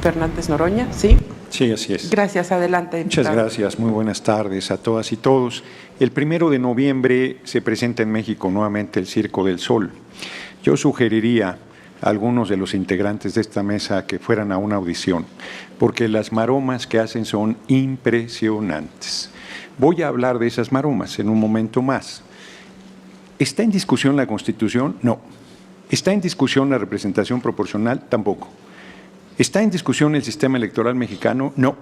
Fernández Noroña, ¿sí? Sí, así es. Gracias, adelante. Muchas gracias, muy buenas tardes a todas y todos. El 1 de noviembre se presenta en México nuevamente el Circo del Sol. Yo sugeriría a algunos de los integrantes de esta mesa que fueran a una audición, porque las maromas que hacen son impresionantes. Voy a hablar de esas maromas en un momento más. ¿Está en discusión la Constitución? No. ¿Está en discusión la representación proporcional? Tampoco. ¿Está en discusión el sistema electoral mexicano? No.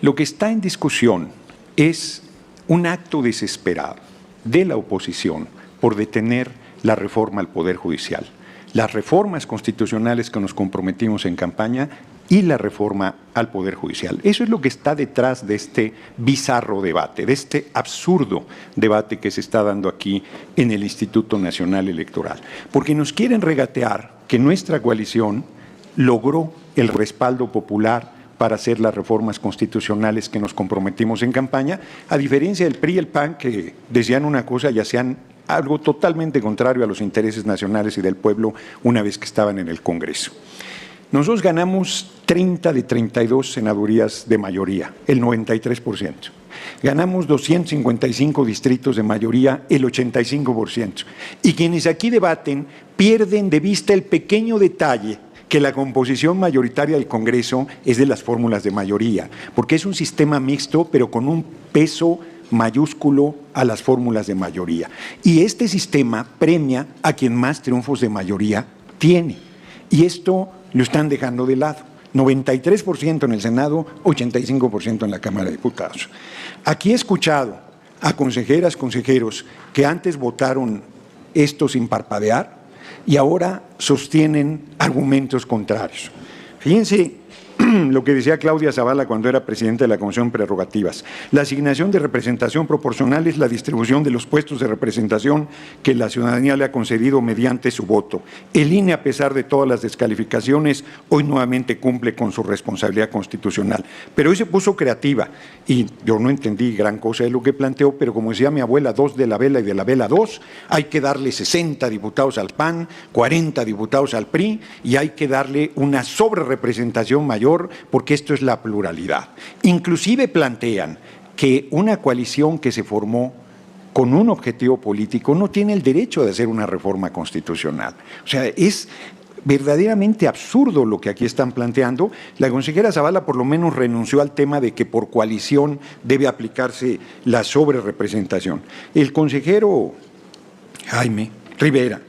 Lo que está en discusión es un acto desesperado de la oposición por detener la reforma al Poder Judicial, las reformas constitucionales que nos comprometimos en campaña y la reforma al Poder Judicial. Eso es lo que está detrás de este bizarro debate, de este absurdo debate que se está dando aquí en el Instituto Nacional Electoral. Porque nos quieren regatear que nuestra coalición logró el respaldo popular para hacer las reformas constitucionales que nos comprometimos en campaña, a diferencia del PRI y el PAN, que decían una cosa y hacían algo totalmente contrario a los intereses nacionales y del pueblo una vez que estaban en el Congreso. Nosotros ganamos 30 de 32 senadurías de mayoría, el 93%. Ganamos 255 distritos de mayoría, el 85%. Y quienes aquí debaten pierden de vista el pequeño detalle que la composición mayoritaria del Congreso es de las fórmulas de mayoría, porque es un sistema mixto, pero con un peso mayúsculo a las fórmulas de mayoría. Y este sistema premia a quien más triunfos de mayoría tiene. Y esto lo están dejando de lado. 93% en el Senado, 85% en la Cámara de Diputados. Aquí he escuchado a consejeras, consejeros que antes votaron esto sin parpadear y ahora sostienen argumentos contrarios. Fíjense lo que decía Claudia Zavala cuando era presidenta de la Comisión de Prerrogativas. La asignación de representación proporcional es la distribución de los puestos de representación que la ciudadanía le ha concedido mediante su voto. El INE, a pesar de todas las descalificaciones, hoy nuevamente cumple con su responsabilidad constitucional. Pero hoy se puso creativa y yo no entendí gran cosa de lo que planteó, pero como decía mi abuela, 2 de la vela y de la vela 2, hay que darle 60 diputados al PAN, 40 diputados al PRI y hay que darle una sobrerepresentación mayor porque esto es la pluralidad. Inclusive plantean que una coalición que se formó con un objetivo político no tiene el derecho de hacer una reforma constitucional. O sea, es verdaderamente absurdo lo que aquí están planteando. La consejera Zavala por lo menos renunció al tema de que por coalición debe aplicarse la sobrerepresentación. El consejero Jaime Rivera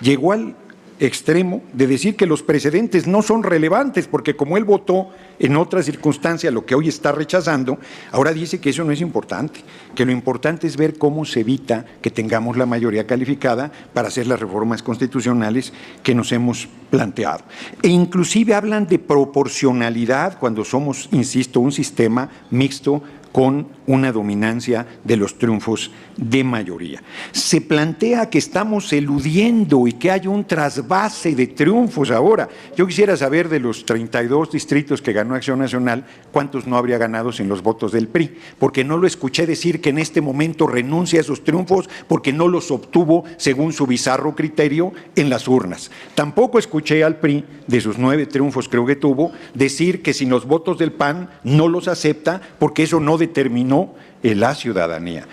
llegó al extremo de decir que los precedentes no son relevantes, porque como él votó en otra circunstancia lo que hoy está rechazando, ahora dice que eso no es importante, que lo importante es ver cómo se evita que tengamos la mayoría calificada para hacer las reformas constitucionales que nos hemos planteado. E inclusive hablan de proporcionalidad cuando somos, insisto, un sistema mixto con una dominancia de los triunfos de mayoría. Se plantea que estamos eludiendo y que hay un trasvase de triunfos ahora. Yo quisiera saber de los 32 distritos que ganó Acción Nacional, ¿cuántos no habría ganado sin los votos del PRI? Porque no lo escuché decir que en este momento renuncia a esos triunfos porque no los obtuvo según su bizarro criterio en las urnas. Tampoco escuché al PRI, de sus 9 triunfos creo que tuvo, decir que sin los votos del PAN no los acepta porque eso no determinó la ciudadanía.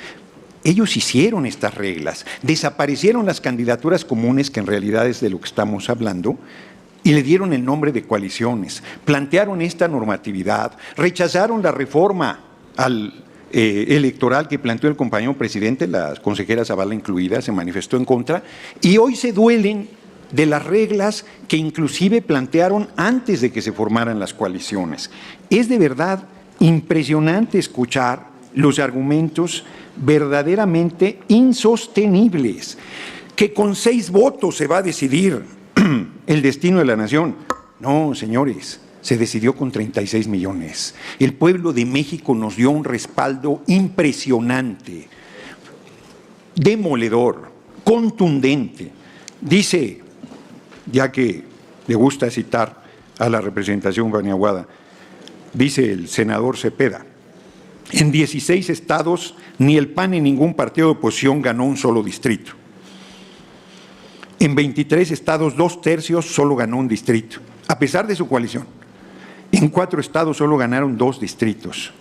Ellos hicieron estas reglas, desaparecieron las candidaturas comunes, que en realidad es de lo que estamos hablando, y le dieron el nombre de coaliciones, plantearon esta normatividad, rechazaron la reforma electoral que planteó el compañero presidente, la consejera Zavala incluida, se manifestó en contra, y hoy se duelen de las reglas que inclusive plantearon antes de que se formaran las coaliciones. Es de verdad impresionante escuchar los argumentos verdaderamente insostenibles, que con 6 votos se va a decidir el destino de la nación. No, señores, se decidió con 36 millones. El pueblo de México nos dio un respaldo impresionante, demoledor, contundente. Dice, ya que le gusta citar a la representación Baniaguada, dice el senador Cepeda, en 16 estados ni el PAN ni ningún partido de oposición ganó un solo distrito. En 23 estados, 2/3 solo ganó un distrito, a pesar de su coalición. En 4 estados solo ganaron 2 distritos.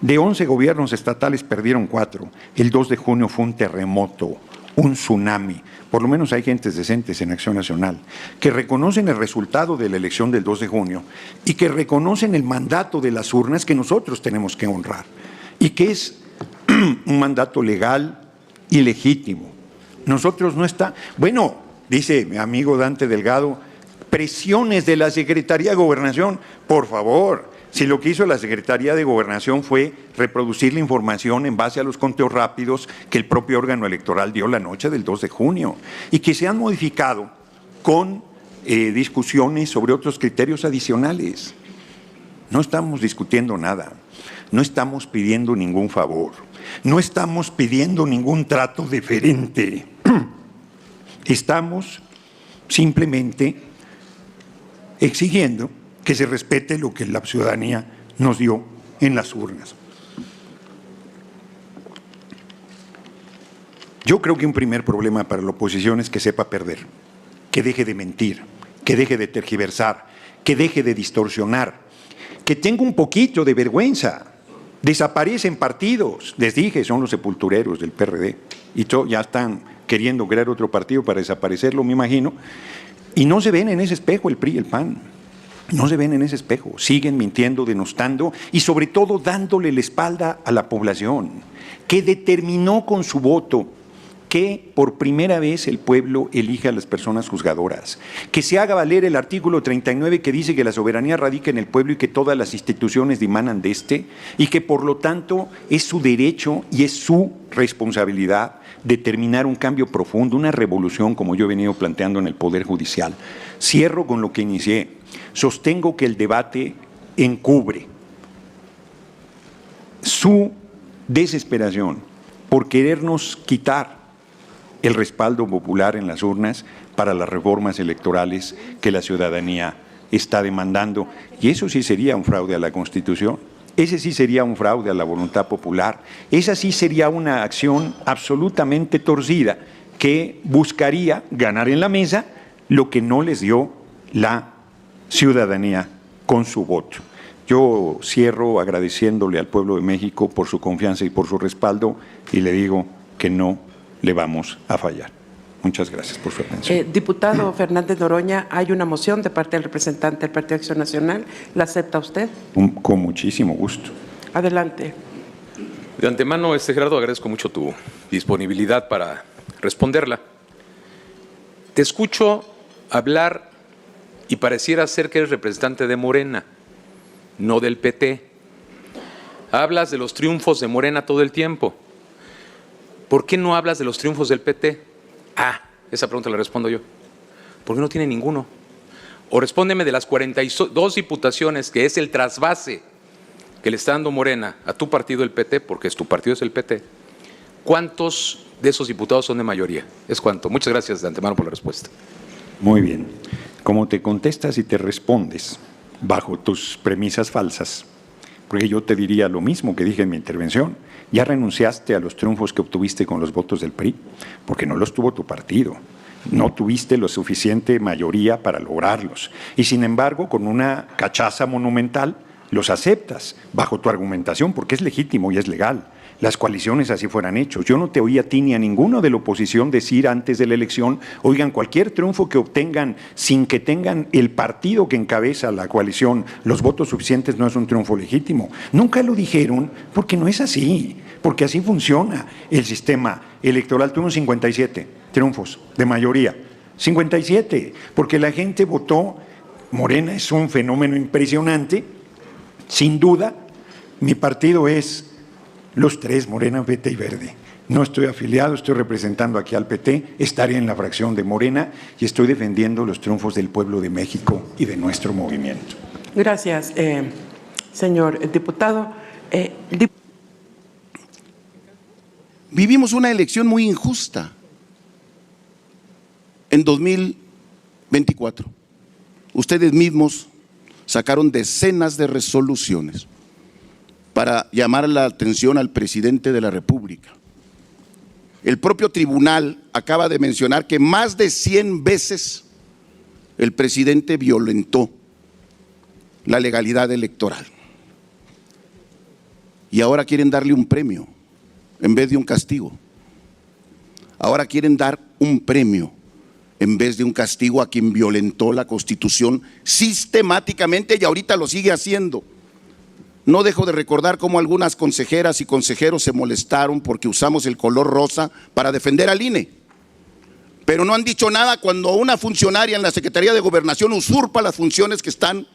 De 11 gobiernos estatales perdieron 4. El 2 de junio fue un terremoto, un tsunami. Por lo menos hay gentes decentes en Acción Nacional que reconocen el resultado de la elección del 2 de junio y que reconocen el mandato de las urnas que nosotros tenemos que honrar y que es un mandato legal y legítimo. Nosotros no está… Bueno, dice mi amigo Dante Delgado, presiones de la Secretaría de Gobernación, por favor. Si lo que hizo la Secretaría de Gobernación fue reproducir la información en base a los conteos rápidos que el propio órgano electoral dio la noche del 2 de junio y que se han modificado con discusiones sobre otros criterios adicionales. No estamos discutiendo nada, no estamos pidiendo ningún favor, no estamos pidiendo ningún trato diferente. Estamos simplemente exigiendo que se respete lo que la ciudadanía nos dio en las urnas. Yo creo que un primer problema para la oposición es que sepa perder, que deje de mentir, que deje de tergiversar, que deje de distorsionar, que tenga un poquito de vergüenza. Desaparecen partidos, les dije, son los sepultureros del PRD, y ya están queriendo crear otro partido para desaparecerlo, me imagino, y no se ven en ese espejo el PRI y el PAN. No se ven en ese espejo, siguen mintiendo, denostando y sobre todo dándole la espalda a la población, que determinó con su voto que por primera vez el pueblo elija a las personas juzgadoras, que se haga valer el artículo 39 que dice que la soberanía radica en el pueblo y que todas las instituciones dimanan de este, y que por lo tanto es su derecho y es su responsabilidad determinar un cambio profundo, una revolución como yo he venido planteando en el Poder Judicial. Cierro con lo que inicié. Sostengo que el debate encubre su desesperación por querernos quitar el respaldo popular en las urnas para las reformas electorales que la ciudadanía está demandando. Y eso sí sería un fraude a la Constitución, ese sí sería un fraude a la voluntad popular, esa sí sería una acción absolutamente torcida que buscaría ganar en la mesa lo que no les dio la ciudadanía con su voto. Yo cierro agradeciéndole al pueblo de México por su confianza y por su respaldo y le digo que no le vamos a fallar. Muchas gracias por su atención. Diputado Fernández Noroña, hay una moción de parte del representante del Partido Acción Nacional. ¿La acepta usted? Con muchísimo gusto. Adelante. De antemano, Gerardo, agradezco mucho tu disponibilidad para responderla. Te escucho hablar y pareciera ser que eres representante de Morena, no del PT. Hablas de los triunfos de Morena todo el tiempo. ¿Por qué no hablas de los triunfos del PT? Esa pregunta la respondo yo. ¿Por qué no tiene ninguno? O respóndeme de las 42 diputaciones, que es el trasvase que le está dando Morena a tu partido, el PT, porque tu partido es el PT. ¿Cuántos de esos diputados son de mayoría? ¿Es cuánto? Muchas gracias de antemano por la respuesta. Muy bien. Como te contestas y te respondes bajo tus premisas falsas, porque yo te diría lo mismo que dije en mi intervención, ya renunciaste a los triunfos que obtuviste con los votos del PRI, porque no los tuvo tu partido, no tuviste la suficiente mayoría para lograrlos, y sin embargo con una cachaza monumental los aceptas bajo tu argumentación, porque es legítimo y es legal. Las coaliciones así fueran hechos. Yo no te oí a ti ni a ninguno de la oposición decir antes de la elección, oigan, cualquier triunfo que obtengan sin que tengan el partido que encabeza la coalición los votos suficientes no es un triunfo legítimo. Nunca lo dijeron porque no es así, porque así funciona el sistema electoral. Tuvimos 57 triunfos de mayoría, 57, porque la gente votó. Morena es un fenómeno impresionante, sin duda. Mi partido es los tres, Morena, PT y Verde. No estoy afiliado, estoy representando aquí al PT, estaré en la fracción de Morena y estoy defendiendo los triunfos del pueblo de México y de nuestro movimiento. Gracias, señor diputado. Vivimos una elección muy injusta en 2024. Ustedes mismos sacaron decenas de resoluciones para llamar la atención al presidente de la República. El propio tribunal acaba de mencionar que más de 100 veces el presidente violentó la legalidad electoral. Y ahora quieren darle un premio en vez de un castigo. Ahora quieren dar un premio en vez de un castigo a quien violentó la Constitución sistemáticamente y ahorita lo sigue haciendo. No dejo de recordar cómo algunas consejeras y consejeros se molestaron porque usamos el color rosa para defender al INE. Pero no han dicho nada cuando una funcionaria en la Secretaría de Gobernación usurpa las funciones que están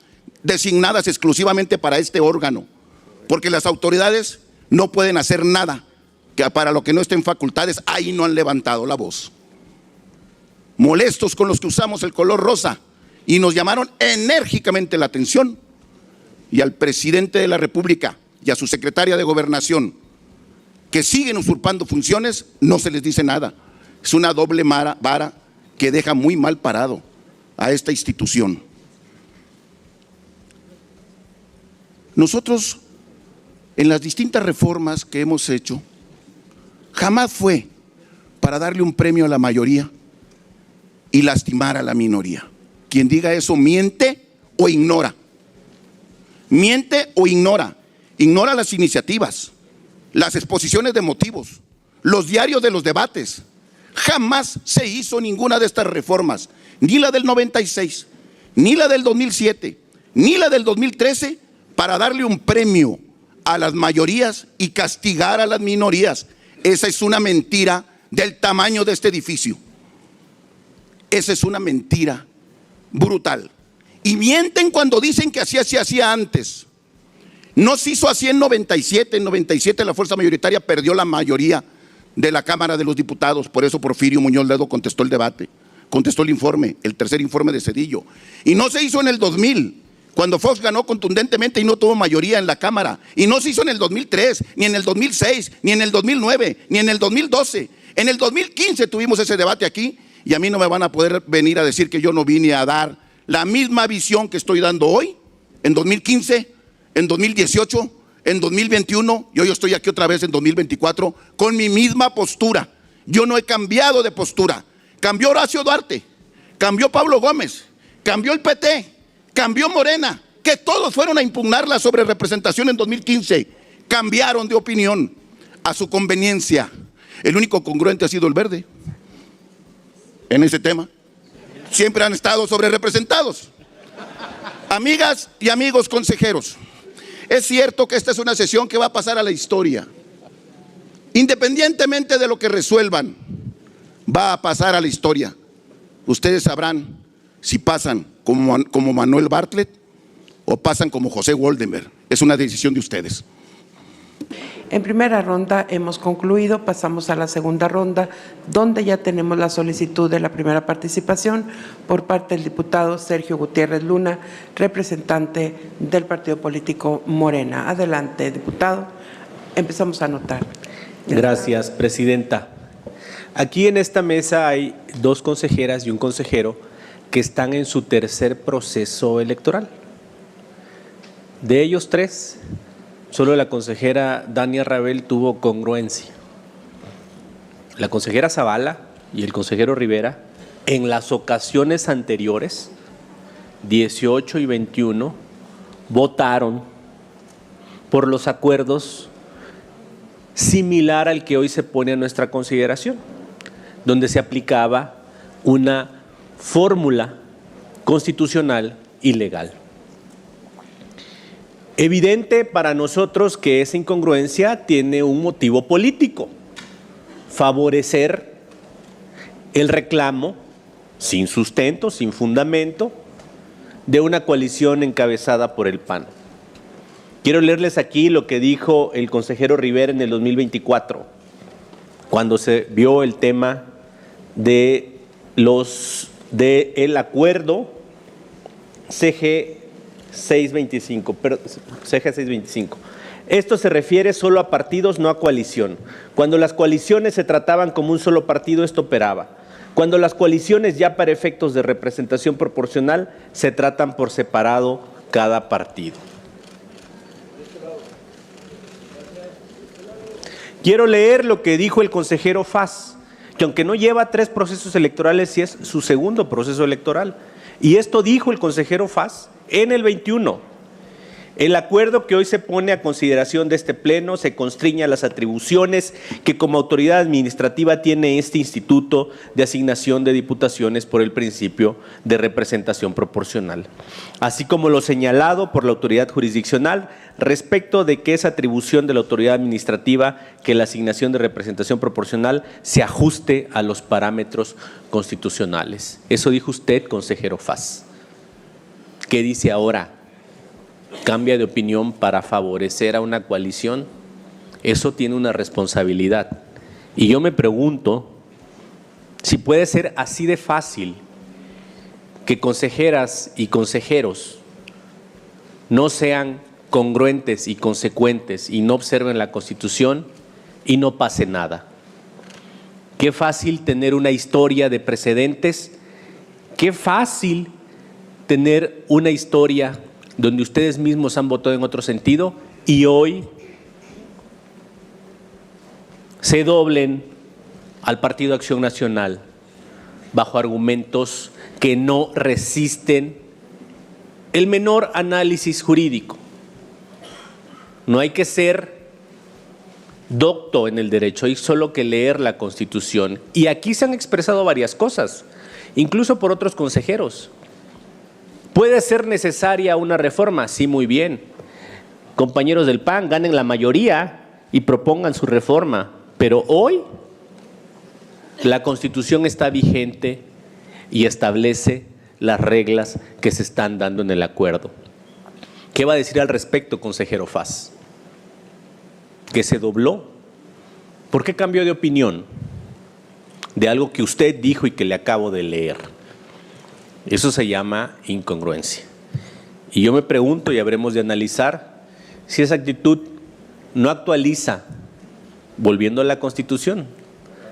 designadas exclusivamente para este órgano. Porque las autoridades no pueden hacer nada que para lo que no estén facultades, ahí no han levantado la voz. Molestos con los que usamos el color rosa y nos llamaron enérgicamente la atención. Y al presidente de la República y a su secretaria de Gobernación, que siguen usurpando funciones, no se les dice nada. Es una doble vara que deja muy mal parado a esta institución. Nosotros, en las distintas reformas que hemos hecho, jamás fue para darle un premio a la mayoría y lastimar a la minoría. Quien diga eso miente o ignora. Miente o ignora. Ignora las iniciativas, las exposiciones de motivos, los diarios de los debates. Jamás se hizo ninguna de estas reformas, ni la del 96, ni la del 2007, ni la del 2013, para darle un premio a las mayorías y castigar a las minorías. Esa es una mentira del tamaño de este edificio. Esa es una mentira brutal. Y mienten cuando dicen que así se hacía antes. No se hizo así en 97. En 97 la fuerza mayoritaria perdió la mayoría de la Cámara de los Diputados. Por eso Porfirio Muñoz Ledo contestó el debate, contestó el informe, el tercer informe de Zedillo. Y no se hizo en el 2000, cuando Fox ganó contundentemente y no tuvo mayoría en la Cámara. Y no se hizo en el 2003, ni en el 2006, ni en el 2009, ni en el 2012. En el 2015 tuvimos ese debate aquí y a mí no me van a poder venir a decir que yo no vine a dar la misma visión que estoy dando hoy, en 2015, en 2018, en 2021, y hoy estoy aquí otra vez en 2024 con mi misma postura. Yo no he cambiado de postura. Cambió Horacio Duarte, cambió Pablo Gómez, cambió el PT, cambió Morena, que todos fueron a impugnar la sobrerepresentación en 2015. Cambiaron de opinión a su conveniencia. El único congruente ha sido el Verde en ese tema. Siempre han estado sobrerepresentados. Amigas y amigos consejeros, es cierto que esta es una sesión que va a pasar a la historia. Independientemente de lo que resuelvan, va a pasar a la historia. Ustedes sabrán si pasan como Manuel Bartlett o pasan como José Woldenberg. Es una decisión de ustedes. En primera ronda hemos concluido, pasamos a la segunda ronda, donde ya tenemos la solicitud de la primera participación por parte del diputado Sergio Gutiérrez Luna, representante del partido político Morena. Adelante, diputado. Empezamos a anotar. Gracias, presidenta. Aquí en esta mesa hay 2 consejeras y un consejero que están en su tercer proceso electoral. De ellos 3, solo la consejera Dania Rabel tuvo congruencia. La consejera Zavala y el consejero Rivera, en las ocasiones anteriores, 18 y 21, votaron por los acuerdos similar al que hoy se pone a nuestra consideración, donde se aplicaba una fórmula constitucional y legal. Evidente para nosotros que esa incongruencia tiene un motivo político: favorecer el reclamo sin sustento, sin fundamento, de una coalición encabezada por el PAN. Quiero leerles aquí lo que dijo el consejero Rivera en el 2024, cuando se vio el tema de el acuerdo CG 625. Esto se refiere solo a partidos, no a coalición. Cuando las coaliciones se trataban como un solo partido, esto operaba. Cuando las coaliciones ya para efectos de representación proporcional se tratan por separado cada partido. Quiero leer lo que dijo el consejero Faz, que aunque no lleva 3 procesos electorales, sí es su segundo proceso electoral. Y esto dijo el consejero Faz en el 21, El acuerdo que hoy se pone a consideración de este Pleno se constriñe a las atribuciones que como autoridad administrativa tiene este Instituto de Asignación de Diputaciones por el principio de representación proporcional, así como lo señalado por la autoridad jurisdiccional respecto de que es atribución de la autoridad administrativa que la asignación de representación proporcional se ajuste a los parámetros constitucionales. Eso dijo usted, consejero Faz. ¿Qué dice ahora? ¿Cambia de opinión para favorecer a una coalición? Eso tiene una responsabilidad. Y yo me pregunto si puede ser así de fácil que consejeras y consejeros no sean congruentes y consecuentes y no observen la Constitución y no pase nada. Qué fácil tener una historia de precedentes, qué fácil tener una historia donde ustedes mismos han votado en otro sentido y hoy se doblen al Partido Acción Nacional bajo argumentos que no resisten el menor análisis jurídico. No hay que ser docto en el derecho, hay solo que leer la Constitución. Y aquí se han expresado varias cosas, incluso por otros consejeros. ¿Puede ser necesaria una reforma? Sí, muy bien. Compañeros del PAN, ganen la mayoría y propongan su reforma. Pero hoy la Constitución está vigente y establece las reglas que se están dando en el acuerdo. ¿Qué va a decir al respecto, consejero Faz? ¿Que se dobló? ¿Por qué cambió de opinión de algo que usted dijo y que le acabo de leer? Eso se llama incongruencia. Y yo me pregunto, y habremos de analizar, si esa actitud no actualiza, volviendo a la Constitución,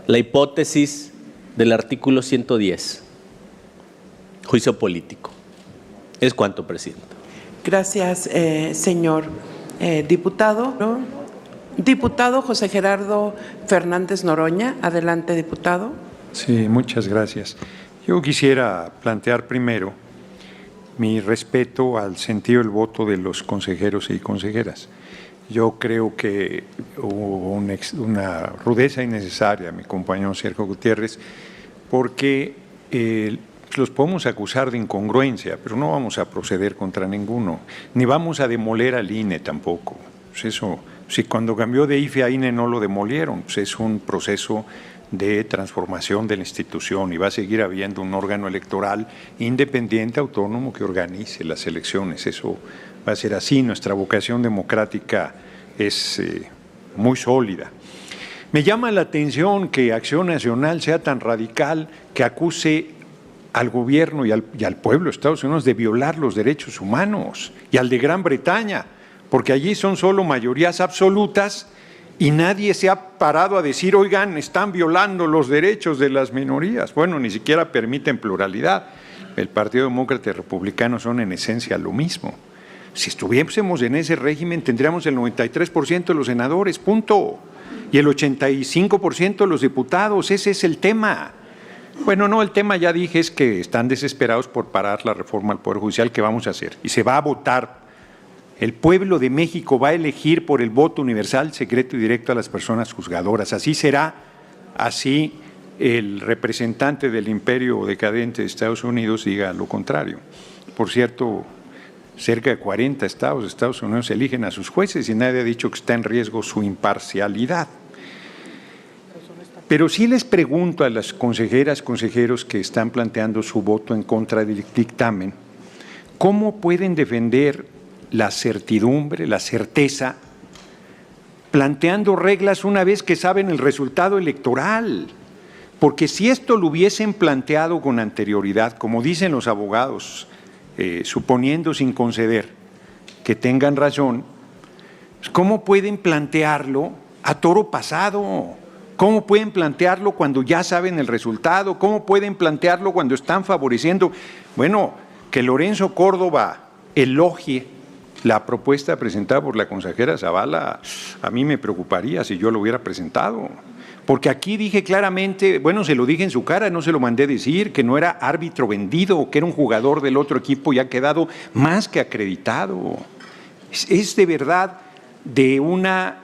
la hipótesis del artículo 110, juicio político. ¿Es cuánto, presidente? Gracias, señor diputado. Diputado José Gerardo Fernández Noroña. Adelante, diputado. Sí, muchas gracias. Yo quisiera plantear primero mi respeto al sentido del voto de los consejeros y consejeras. Yo creo que hubo una rudeza innecesaria, mi compañero Sergio Gutiérrez, porque los podemos acusar de incongruencia, pero no vamos a proceder contra ninguno, ni vamos a demoler al INE tampoco. Pues eso, si cuando cambió de IFE a INE no lo demolieron, pues es un proceso de transformación de la institución y va a seguir habiendo un órgano electoral independiente, autónomo, que organice las elecciones. Eso va a ser así. Nuestra vocación democrática es muy sólida. Me llama la atención que Acción Nacional sea tan radical que acuse al gobierno y al pueblo de Estados Unidos de violar los derechos humanos, y al de Gran Bretaña, porque allí son solo mayorías absolutas y nadie se ha parado a decir, oigan, están violando los derechos de las minorías. Bueno, ni siquiera permiten pluralidad. El Partido Demócrata y Republicano son en esencia lo mismo. Si estuviésemos en ese régimen, tendríamos el 93% de los senadores, punto, y el 85% de los diputados. Ese es el tema. Bueno, no, el tema, ya dije, es que están desesperados por parar la reforma al Poder Judicial que vamos a hacer, y se va a votar. El pueblo de México va a elegir por el voto universal, secreto y directo a las personas juzgadoras. Así será, así el representante del imperio decadente de Estados Unidos diga lo contrario. Por cierto, cerca de 40 estados de Estados Unidos eligen a sus jueces y nadie ha dicho que está en riesgo su imparcialidad. Pero sí les pregunto a las consejeras, consejeros que están planteando su voto en contra del dictamen, ¿cómo pueden defender la certidumbre, la certeza, planteando reglas una vez que saben el resultado electoral? Porque si esto lo hubiesen planteado con anterioridad, como dicen los abogados, suponiendo sin conceder que tengan razón, ¿cómo pueden plantearlo a toro pasado? ¿Cómo pueden plantearlo cuando ya saben el resultado? ¿Cómo pueden plantearlo cuando están favoreciendo? Bueno, que Lorenzo Córdoba elogie la propuesta presentada por la consejera Zavala, a mí me preocuparía si yo lo hubiera presentado. Porque aquí dije claramente, bueno, se lo dije en su cara, no se lo mandé decir, que no era árbitro vendido, que era un jugador del otro equipo y ha quedado más que acreditado. Es de verdad de una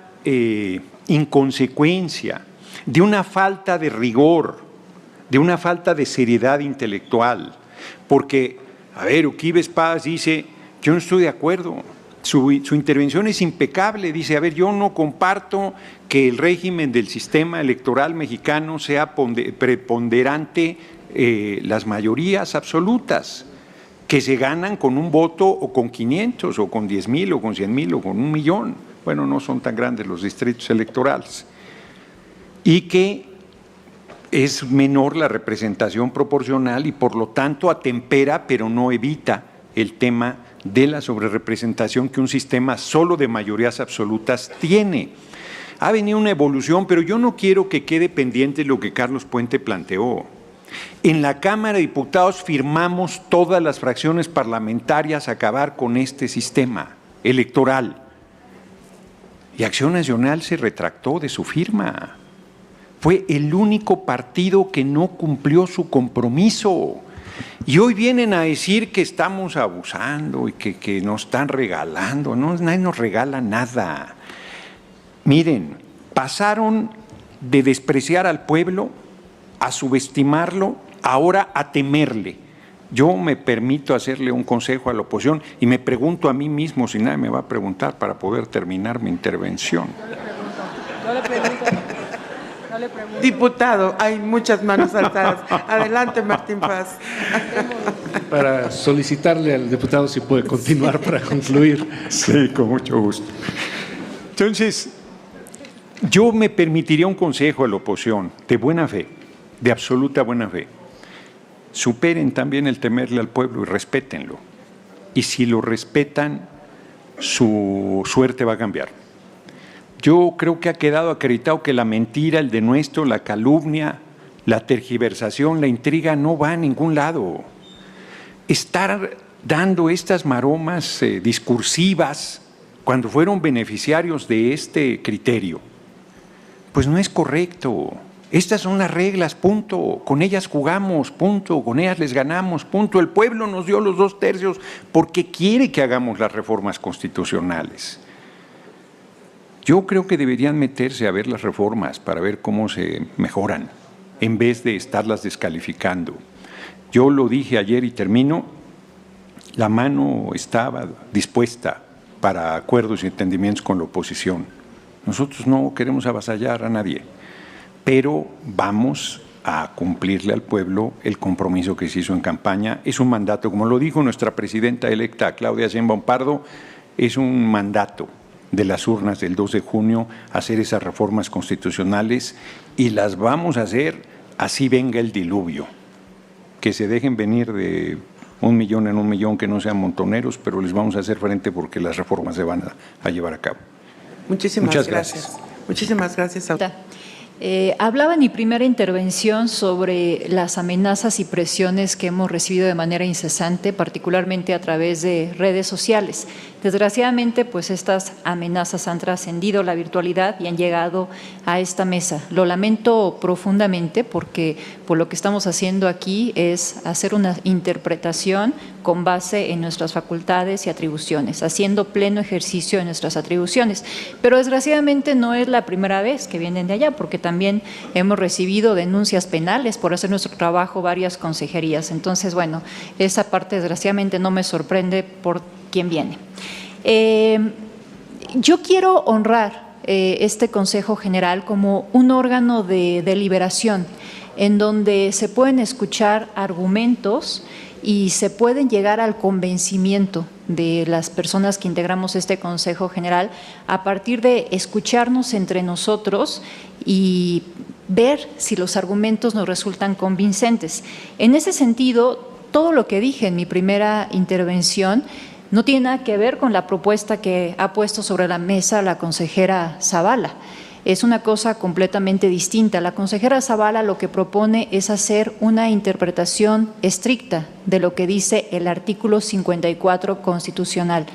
inconsecuencia, de una falta de rigor, de una falta de seriedad intelectual. Porque, a ver, Uquives Paz dice, yo no estoy de acuerdo. Su intervención es impecable, dice, a ver, yo no comparto que el régimen del sistema electoral mexicano sea preponderante las mayorías absolutas, que se ganan con un voto o con 500 o con 10,000 o con 100,000 o con 1,000,000. Bueno, no son tan grandes los distritos electorales. Y que es menor la representación proporcional y por lo tanto atempera, pero no evita el tema de la sobrerepresentación que un sistema solo de mayorías absolutas tiene. Ha venido una evolución, pero yo no quiero que quede pendiente lo que Carlos Puente planteó. En la Cámara de Diputados firmamos todas las fracciones parlamentarias a acabar con este sistema electoral. Y Acción Nacional se retractó de su firma. Fue el único partido que no cumplió su compromiso. Y hoy vienen a decir que estamos abusando y que nos están regalando. No, nadie nos regala nada. Miren, pasaron de despreciar al pueblo a subestimarlo, ahora a temerle. Yo me permito hacerle un consejo a la oposición y me pregunto a mí mismo si nadie me va a preguntar para poder terminar mi intervención. No le pregunto. Diputado, hay muchas manos alzadas. Adelante, Martín Paz. Para solicitarle al diputado si puede continuar para concluir. Sí, con mucho gusto. Entonces, yo me permitiría un consejo a la oposición de buena fe, de absoluta buena fe. Superen también el temerle al pueblo y respétenlo. Y si lo respetan, su suerte va a cambiar. Yo creo que ha quedado acreditado que la mentira, el denuesto, la calumnia, la tergiversación, la intriga no va a ningún lado. Estar dando estas maromas discursivas cuando fueron beneficiarios de este criterio, pues no es correcto. Estas son las reglas, punto. Con ellas jugamos, punto. Con ellas les ganamos, punto. El pueblo nos dio los 2/3 porque quiere que hagamos las reformas constitucionales. Yo creo que deberían meterse a ver las reformas para ver cómo se mejoran, en vez de estarlas descalificando. Yo lo dije ayer y termino, la mano estaba dispuesta para acuerdos y entendimientos con la oposición. Nosotros no queremos avasallar a nadie, pero vamos a cumplirle al pueblo el compromiso que se hizo en campaña. Es un mandato, como lo dijo nuestra presidenta electa, Claudia Sheinbaum Pardo, es un mandato de las urnas del 2 de junio hacer esas reformas constitucionales y las vamos a hacer así venga el diluvio. Que se dejen venir de 1,000,000 en 1,000,000, que no sean montoneros, pero les vamos a hacer frente porque las reformas se van a llevar a cabo. Muchas gracias. Muchísimas gracias. Hablaba en mi primera intervención sobre las amenazas y presiones que hemos recibido de manera incesante, particularmente a través de redes sociales. Desgraciadamente, pues estas amenazas han trascendido la virtualidad y han llegado a esta mesa. Lo lamento profundamente porque por lo que estamos haciendo aquí es hacer una interpretación con base en nuestras facultades y atribuciones, haciendo pleno ejercicio de nuestras atribuciones. Pero desgraciadamente no es la primera vez que vienen de allá, porque también hemos recibido denuncias penales por hacer nuestro trabajo varias consejerías. Entonces, bueno, esa parte desgraciadamente no me sorprende por quién viene. Yo quiero honrar este Consejo General como un órgano de deliberación en donde se pueden escuchar argumentos y se pueden llegar al convencimiento de las personas que integramos este Consejo General a partir de escucharnos entre nosotros y ver si los argumentos nos resultan convincentes. En ese sentido, todo lo que dije en mi primera intervención no tiene nada que ver con la propuesta que ha puesto sobre la mesa la consejera Zavala. Es una cosa completamente distinta. La consejera Zavala lo que propone es hacer una interpretación estricta de lo que dice el artículo 54 constitucional.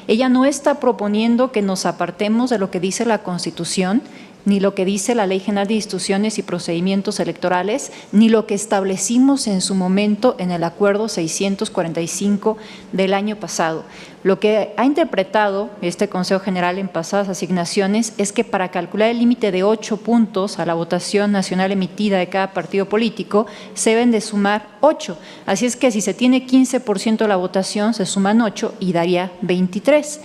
Ella no está proponiendo que nos apartemos de lo que dice la Constitución, ni lo que dice la Ley General de Instituciones y Procedimientos Electorales, ni lo que establecimos en su momento en el Acuerdo 645 del año pasado. Lo que ha interpretado este Consejo General en pasadas asignaciones es que para calcular el límite de 8 puntos a la votación nacional emitida de cada partido político, se deben de sumar 8. Así es que si se tiene 15% de la votación, se suman 8 y daría 23.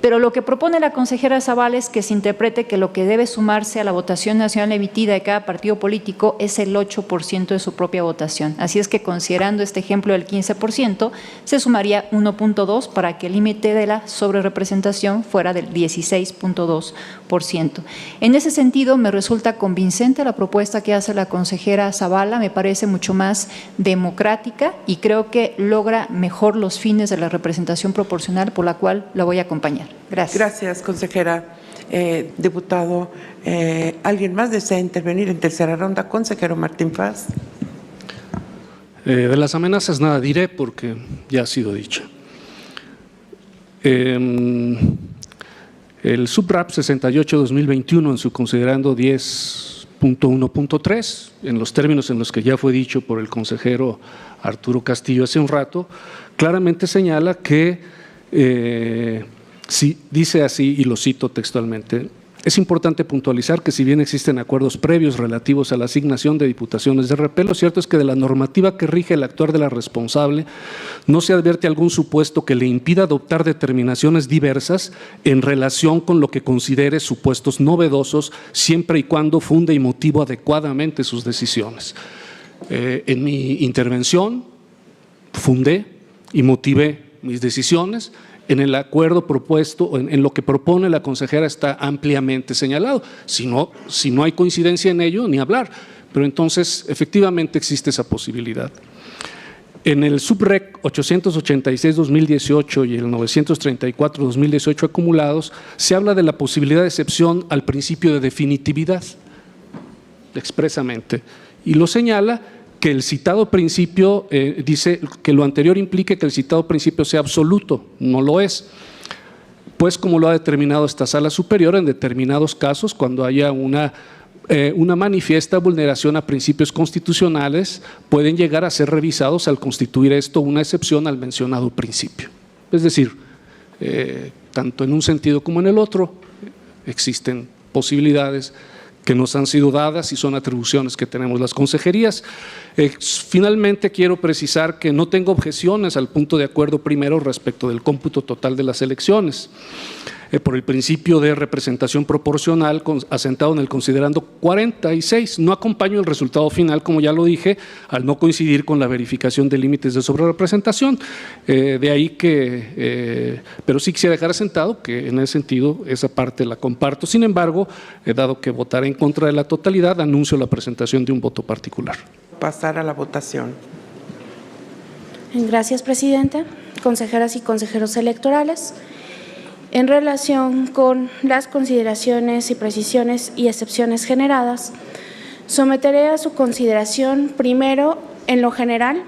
Pero lo que propone la consejera Zavala es que se interprete que lo que debe sumarse a la votación nacional emitida de cada partido político es el 8% de su propia votación. Así es que, considerando este ejemplo del 15%, se sumaría 1.2 para que el límite de la sobrerepresentación fuera del 16.2%. En ese sentido, me resulta convincente la propuesta que hace la consejera Zavala, me parece mucho más democrática y creo que logra mejor los fines de la representación proporcional, por la cual la voy a acompañar. Gracias. Gracias, consejera. Diputado, ¿alguien más desea intervenir en tercera ronda? Consejero Martín Faz. De las amenazas nada diré porque ya ha sido dicho. El SUBRAP 68-2021 en su considerando 10.1.3, en los términos en los que ya fue dicho por el consejero Arturo Castillo hace un rato, claramente señala que sí, dice así, y lo cito textualmente: es importante puntualizar que si bien existen acuerdos previos relativos a la asignación de diputaciones de RP, lo cierto es que de la normativa que rige el actuar de la responsable no se advierte algún supuesto que le impida adoptar determinaciones diversas en relación con lo que considere supuestos novedosos, siempre y cuando funde y motive adecuadamente sus decisiones. En mi intervención fundé y motivé mis decisiones. En el acuerdo propuesto, en lo que propone la consejera está ampliamente señalado. Si no hay coincidencia en ello, ni hablar. Pero entonces, efectivamente existe esa posibilidad. En el SUBREC 886-2018 y el 934-2018 acumulados, se habla de la posibilidad de excepción al principio de definitividad, expresamente. Y lo señala que el citado principio dice que lo anterior implique que el citado principio sea absoluto, no lo es, pues como lo ha determinado esta Sala Superior en determinados casos, cuando haya una manifiesta vulneración a principios constitucionales, pueden llegar a ser revisados al constituir esto una excepción al mencionado principio. Es decir, tanto en un sentido como en el otro, existen posibilidades que nos han sido dadas y son atribuciones que tenemos las consejerías. Finalmente, quiero precisar que no tengo objeciones al punto de acuerdo primero respecto del cómputo total de las elecciones. Por el principio de representación proporcional asentado en el considerando 46. No acompaño el resultado final, como ya lo dije, al no coincidir con la verificación de límites de sobrerepresentación. De ahí que, pero sí quisiera dejar asentado que en ese sentido esa parte la comparto. Sin embargo, dado que votaré en contra de la totalidad, anuncio la presentación de un voto particular. Pasar a la votación. Gracias, presidenta. Consejeras y consejeros electorales. En relación con las consideraciones y precisiones y excepciones generadas, someteré a su consideración primero, en lo general,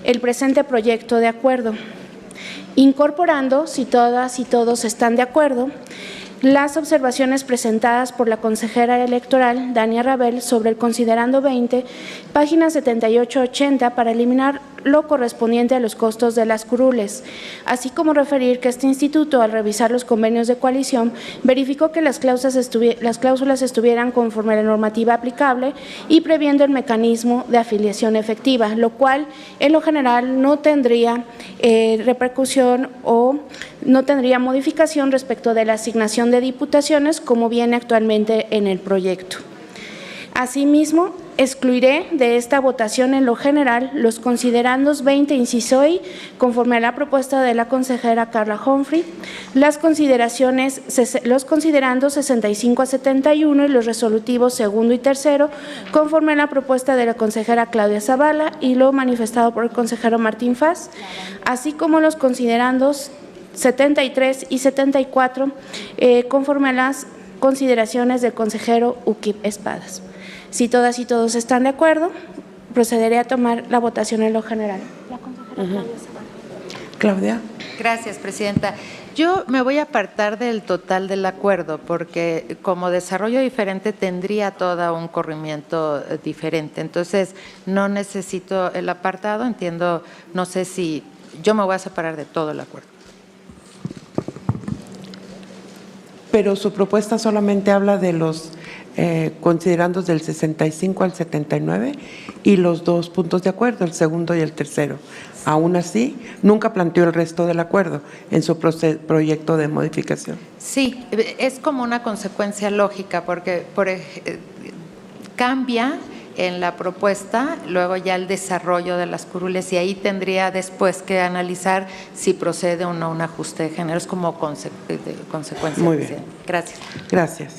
el presente proyecto de acuerdo, incorporando, si todas y todos están de acuerdo, las observaciones presentadas por la consejera electoral Dania Rabel sobre el considerando 20, páginas 78-80, para eliminar lo correspondiente a los costos de las curules, así como referir que este instituto, al revisar los convenios de coalición, verificó que las cláusulas estuvieran conforme a la normativa aplicable y previendo el mecanismo de afiliación efectiva, lo cual en lo general no tendría repercusión o no tendría modificación respecto de la asignación de diputaciones como viene actualmente en el proyecto. Asimismo, excluiré de esta votación en lo general los considerandos 20, inciso I, conforme a la propuesta de la consejera Carla Humphrey, los considerandos 65 a 71 y los resolutivos segundo y tercero, conforme a la propuesta de la consejera Claudia Zavala y lo manifestado por el consejero Martín Faz, así como los considerandos 73 y 74, conforme a las consideraciones del consejero Uquip Espadas. Si todas y todos están de acuerdo, procederé a tomar la votación en lo general. La consejera Claudia Zavala. Claudia. Gracias, presidenta. Yo me voy a apartar del total del acuerdo porque como desarrollo diferente tendría todo un corrimiento diferente. Entonces, no necesito el apartado, entiendo, no sé si yo me voy a separar de todo el acuerdo. Pero su propuesta solamente habla de los considerandos del 65 al 79 y los dos puntos de acuerdo, el segundo y el tercero. Aún así, nunca planteó el resto del acuerdo en su proyecto de modificación. Sí, es como una consecuencia lógica porque cambia en la propuesta, luego ya el desarrollo de las curules y ahí tendría después que analizar si procede o no un ajuste de género. Es como consecuencia. Muy bien. Gracias. Gracias.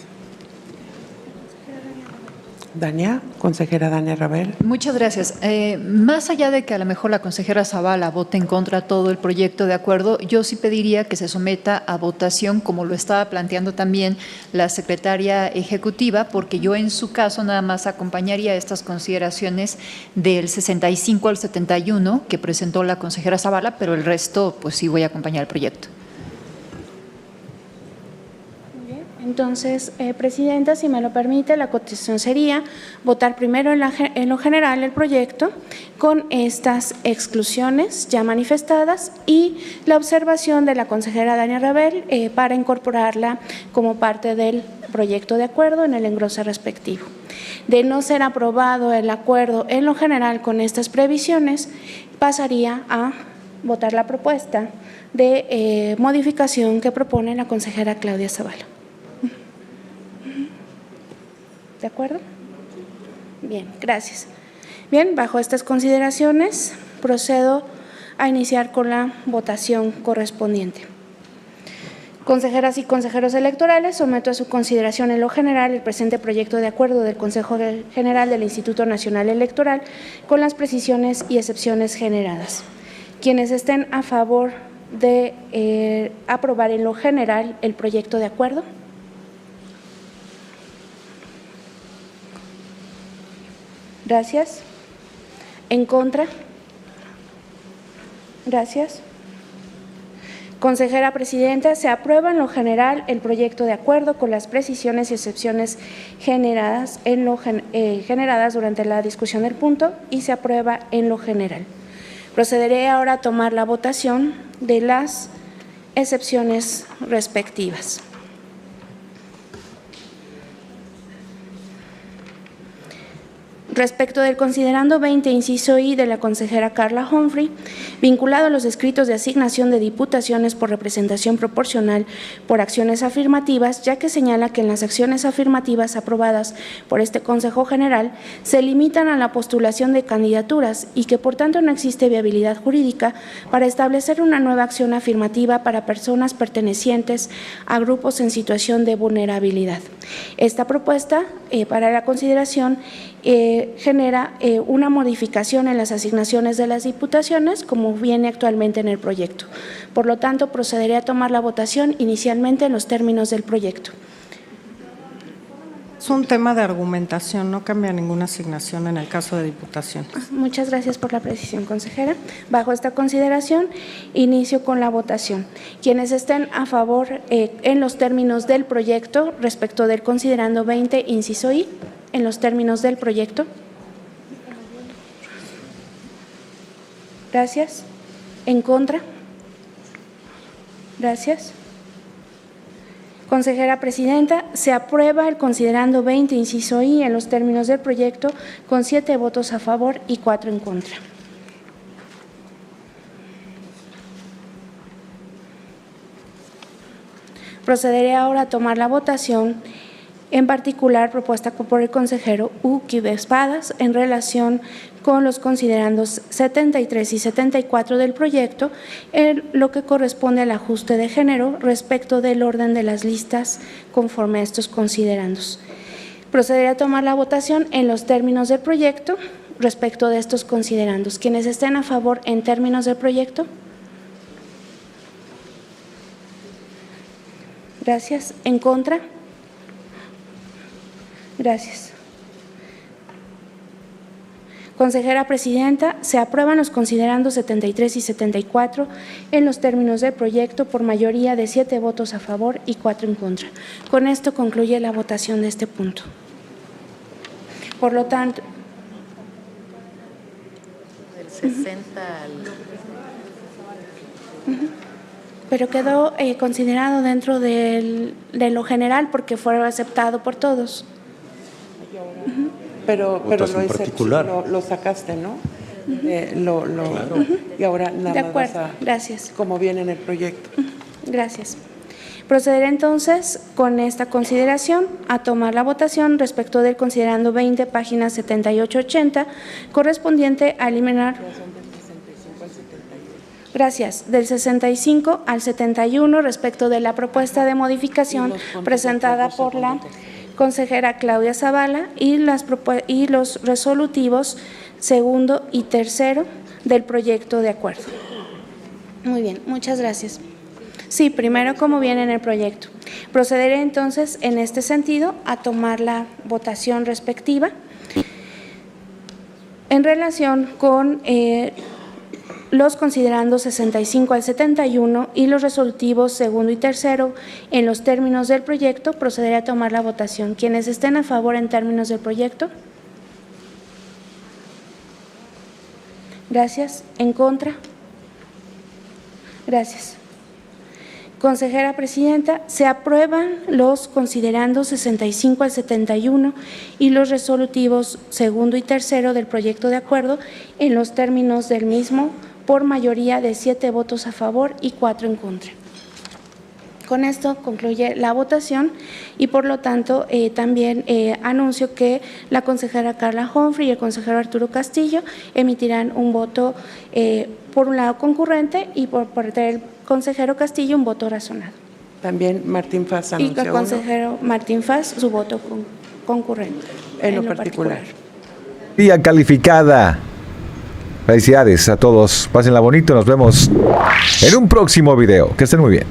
Dania, consejera Dania Rabel. Muchas gracias. Más allá de que a lo mejor la consejera Zavala vote en contra de todo el proyecto de acuerdo, yo sí pediría que se someta a votación, como lo estaba planteando también la secretaria ejecutiva, porque yo en su caso nada más acompañaría estas consideraciones del 65 al 71 que presentó la consejera Zavala, pero el resto pues sí voy a acompañar el proyecto. Entonces, Presidenta, si me lo permite, la cotización sería votar primero en lo general el proyecto con estas exclusiones ya manifestadas y la observación de la consejera Dania Rabel para incorporarla como parte del proyecto de acuerdo en el engrose respectivo. De no ser aprobado el acuerdo en lo general con estas previsiones, pasaría a votar la propuesta de modificación que propone la consejera Claudia Zavala. ¿De acuerdo? Bien, gracias. Bien, bajo estas consideraciones procedo a iniciar con la votación correspondiente. Consejeras y consejeros electorales, someto a su consideración en lo general el presente proyecto de acuerdo del Consejo General del Instituto Nacional Electoral con las precisiones y excepciones generadas. Quienes estén a favor de aprobar en lo general el proyecto de acuerdo. Gracias. ¿En contra? Gracias. Consejera Presidenta, se aprueba en lo general el proyecto de acuerdo con las precisiones y excepciones generadas durante la discusión del punto y se aprueba en lo general. Procederé ahora a tomar la votación de las excepciones respectivas. Respecto del considerando 20, inciso I de la consejera Carla Humphrey, vinculado a los escritos de asignación de diputaciones por representación proporcional por acciones afirmativas, ya que señala que en las acciones afirmativas aprobadas por este Consejo General se limitan a la postulación de candidaturas y que por tanto no existe viabilidad jurídica para establecer una nueva acción afirmativa para personas pertenecientes a grupos en situación de vulnerabilidad. Esta propuesta para la consideración genera una modificación en las asignaciones de las diputaciones, como viene actualmente en el proyecto. Por lo tanto, procederé a tomar la votación inicialmente en los términos del proyecto. Es un tema de argumentación, no cambia ninguna asignación en el caso de diputaciones. Muchas gracias por la precisión, consejera. Bajo esta consideración, inicio con la votación. Quienes estén a favor en los términos del proyecto respecto del considerando 20, inciso I, en los términos del proyecto. Gracias. ¿En contra? Gracias. Consejera Presidenta, se aprueba el considerando 20, inciso I, en los términos del proyecto, con 7 votos a favor y 4 en contra. Procederé ahora a tomar la votación, en particular propuesta por el consejero Uqui Espadas en relación con los considerandos 73 y 74 del proyecto, en lo que corresponde al ajuste de género respecto del orden de las listas conforme a estos considerandos. Procederé a tomar la votación en los términos del proyecto respecto de estos considerandos. Quienes estén a favor en términos del proyecto. Gracias. ¿En contra? Gracias. Consejera Presidenta, se aprueban los considerandos 73 y 74 en los términos del proyecto por mayoría de 7 votos a favor y 4 en contra. Con esto concluye la votación de este punto. Por lo tanto, Del 60 al... pero quedó considerado dentro de lo general porque fue aceptado por todos. Pero Votación lo hice, particular. lo sacaste, ¿no? Y ahora nada De más acuerdo, vas a- gracias. como viene en el proyecto. Gracias. Procederé entonces con esta consideración a tomar la votación respecto del considerando 20, páginas 78-80, correspondiente a eliminar. Gracias. Del 65 al 71 respecto de la propuesta de modificación presentada por la consejera Claudia Zavala y los resolutivos segundo y tercero del proyecto de acuerdo. Muy bien, muchas gracias. Sí, primero como viene en el proyecto. Procederé entonces en este sentido a tomar la votación respectiva en relación con los considerandos 65 al 71 y los resolutivos segundo y tercero en los términos del proyecto. Procederé a tomar la votación. Quienes estén a favor en términos del proyecto. Gracias. ¿En contra? Gracias. Consejera Presidenta, se aprueban los considerandos 65 al 71 y los resolutivos segundo y tercero del proyecto de acuerdo en los términos del mismo por mayoría de 7 votos a favor y 4 en contra. Con esto concluye la votación y por lo tanto también anuncio que la consejera Carla Humphrey y el consejero Arturo Castillo emitirán un voto por un lado concurrente y por parte del consejero Castillo un voto razonado. También Martín Faz Y anunció el consejero Martín Faz su voto concurrente. en lo particular. Día calificada. Felicidades a todos. Pásenla bonito. Nos vemos en un próximo video. Que estén muy bien.